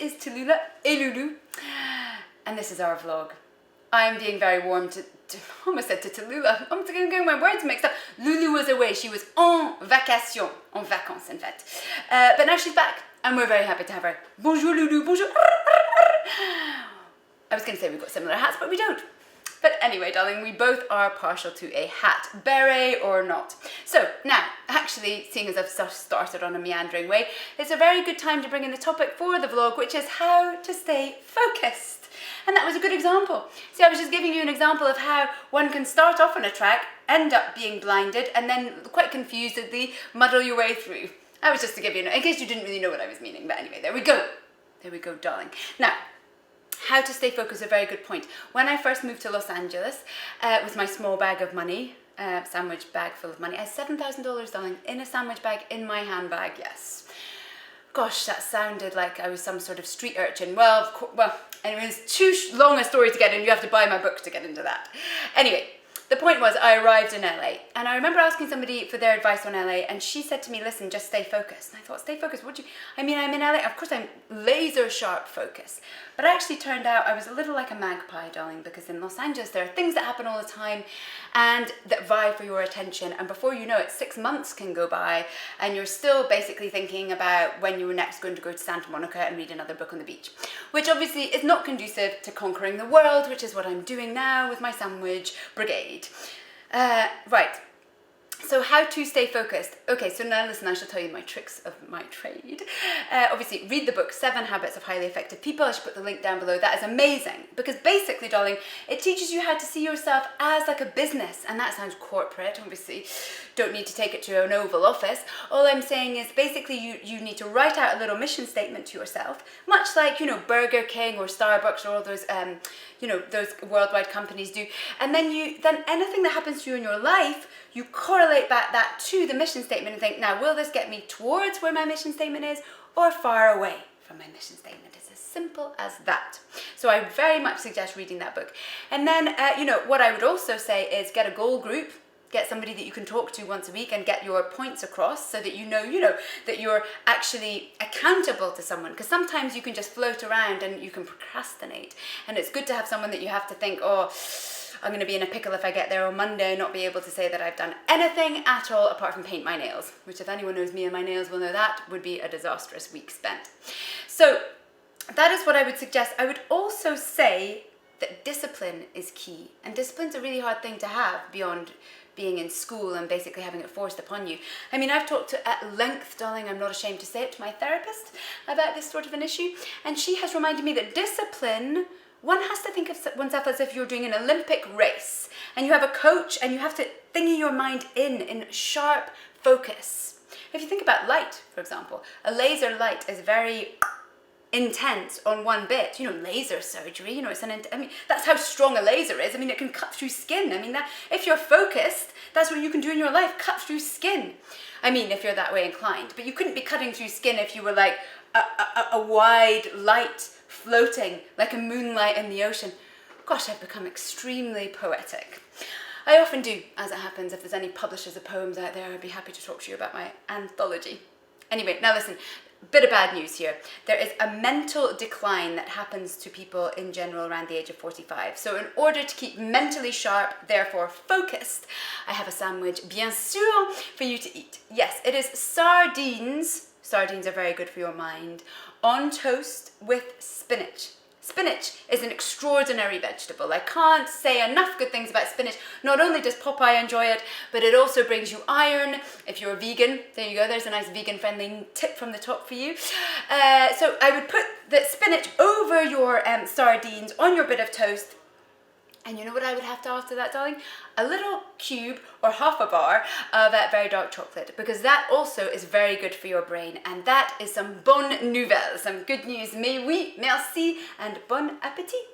is Tallulah et Loulou, and this is our vlog. I'm being very warm to almost said to Tallulah. I'm getting my words mixed up. Loulou was away. She was en vacances in fait. But now she's back, and we're very happy to have her. Bonjour Loulou, bonjour. I was going to say we've got similar hats, but we don't. But anyway, darling, we both are partial to a hat, beret or not. So now, actually, seeing as I've started on a meandering way, it's a very good time to bring in the topic for the vlog, which is how to stay focused. And that was a good example. See, I was just giving you an example of how one can start off on a track, end up being blinded, and then quite confusedly muddle your way through. I was just to give you, in case you didn't really know what I was meaning, but anyway, there we go. There we go, darling. Now, how to stay focused is a very good point. When I first moved to Los Angeles with my small bag of money, sandwich bag full of money, I had $7,000, darling, in a sandwich bag in my handbag, yes. Gosh, that sounded like I was some sort of street urchin. Well, anyway, it's too long a story to get in. You have to buy my book to get into that. Anyway, the point was I arrived in LA, and I remember asking somebody for their advice on LA, and she said to me, listen, just stay focused. And I thought, stay focused? What do you, I mean, I'm in LA, of course I'm laser sharp focus. But it actually turned out I was a little like a magpie, darling, because in Los Angeles there are things that happen all the time and that vie for your attention, and before you know it, 6 months can go by and you're still basically thinking about when you were next going to go to Santa Monica and read another book on the beach, which obviously is not conducive to conquering the world, which is what I'm doing now with my sandwich brigade. Right. So how to stay focused? Okay, so now listen, I shall tell you my tricks of my trade. Obviously, read the book, 7 Habits of Highly Effective People. I should put the link down below. That is amazing because basically, darling, it teaches you how to see yourself as like a business. And that sounds corporate, obviously. Don't need to take it to an Oval Office. All I'm saying is basically you need to write out a little mission statement to yourself, much like, you know, Burger King or Starbucks or all those, you know, those worldwide companies do. And then anything that happens to you in your life, you correlate back that to the mission statement and think, now, will this get me towards where my mission statement is or far away from my mission statement? It's as simple as that. So I very much suggest reading that book. And then, you know, what I would also say is get a goal group. Get somebody that you can talk to once a week and get your points across so that you know that you're actually accountable to someone. Because sometimes you can just float around and you can procrastinate. And it's good to have someone that you have to think, oh, I'm going to be in a pickle if I get there on Monday and not be able to say that I've done anything at all apart from paint my nails. Which if anyone knows me and my nails will know that would be a disastrous week spent. So that is what I would suggest. I would also say that discipline is key. And discipline's a really hard thing to have beyond being in school and basically having it forced upon you. I mean, I've talked at length, darling, I'm not ashamed to say it, to my therapist about this sort of an issue, and she has reminded me that discipline, one has to think of oneself as if you're doing an Olympic race, and you have a coach, and you have to think your mind in sharp focus. If you think about light, for example, a laser light is very intense on one bit, you know, laser surgery, you know, I mean, that's how strong a laser is. I mean, it can cut through skin. I mean, that if you're focused, that's what you can do in your life, cut through skin. I mean, if you're that way inclined, but you couldn't be cutting through skin if you were like a wide light floating like a moonlight in the ocean. Gosh, I've become extremely poetic. I often do, as it happens. If there's any publishers of poems out there, I'd be happy to talk to you about my anthology. Anyway, now listen, bit of bad news here. There is a mental decline that happens to people in general around the age of 45. So in order to keep mentally sharp, therefore focused, I have a sandwich, bien sûr, for you to eat. Yes, it is sardines. Sardines are very good for your mind. On toast with spinach. Spinach is an extraordinary vegetable. I can't say enough good things about spinach. Not only does Popeye enjoy it, but it also brings you iron if you're a vegan. There you go, there's a nice vegan-friendly tip from the top for you. So I would put the spinach over your sardines on your bit of toast. And you know what I would have to after that, darling? A little cube or half a bar of that very dark chocolate, because that also is very good for your brain. And that is some bonne nouvelle, some good news. Mais oui, merci, and bon appétit.